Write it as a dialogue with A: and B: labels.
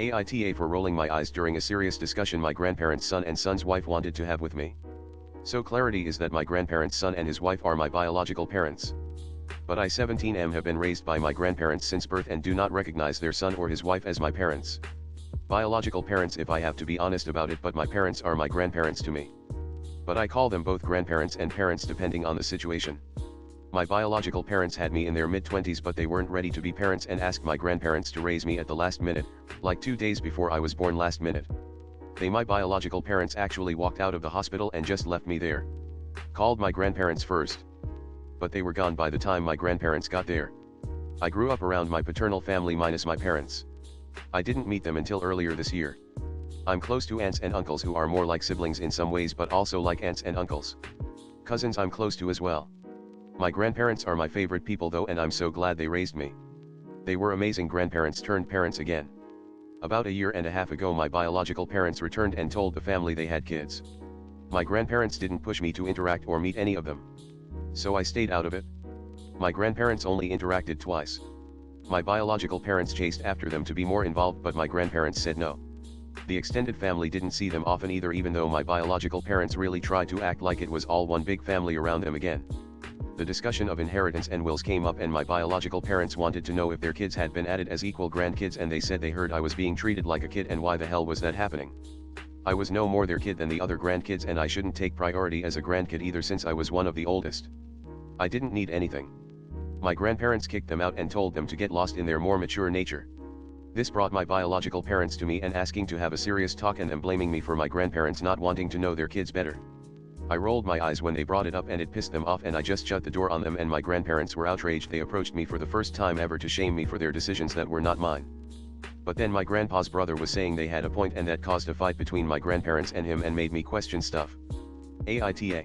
A: AITA for rolling my eyes during a serious discussion my grandparents' son and son's wife wanted to have with me. So clarity is that my grandparents' son and his wife are my biological parents. But I 17M have been raised by my grandparents since birth and do not recognize their son or his wife as my parents. Biological parents if I have to be honest about it, but my parents are my grandparents to me. But I call them both grandparents and parents depending on the situation. My biological parents had me in their mid-20s but they weren't ready to be parents and asked my grandparents to raise me at the last minute, like 2 days before I was born last minute. My biological parents actually walked out of the hospital and just left me there. Called my grandparents first. But they were gone by the time my grandparents got there. I grew up around my paternal family minus my parents. I didn't meet them until earlier this year. I'm close to aunts and uncles who are more like siblings in some ways but also like aunts and uncles. Cousins I'm close to as well. My grandparents are my favorite people though, and I'm so glad they raised me. They were amazing grandparents turned parents again. About a year and a half ago my biological parents returned and told the family they had kids. My grandparents didn't push me to interact or meet any of them. So I stayed out of it. My grandparents only interacted twice. My biological parents chased after them to be more involved but my grandparents said no. The extended family didn't see them often either, even though my biological parents really tried to act like it was all one big family around them again. The discussion of inheritance and wills came up and my biological parents wanted to know if their kids had been added as equal grandkids, and they said they heard I was being treated like a kid and why the hell was that happening. I was no more their kid than the other grandkids and I shouldn't take priority as a grandkid either since I was one of the oldest. I didn't need anything. My grandparents kicked them out and told them to get lost in their more mature nature. This brought my biological parents to me and asking to have a serious talk and them blaming me for my grandparents not wanting to know their kids better. I rolled my eyes when they brought it up and it pissed them off and I just shut the door on them, and my grandparents were outraged. They approached me for the first time ever to shame me for their decisions that were not mine. But then my grandpa's brother was saying they had a point and that caused a fight between my grandparents and him and made me question stuff. AITA.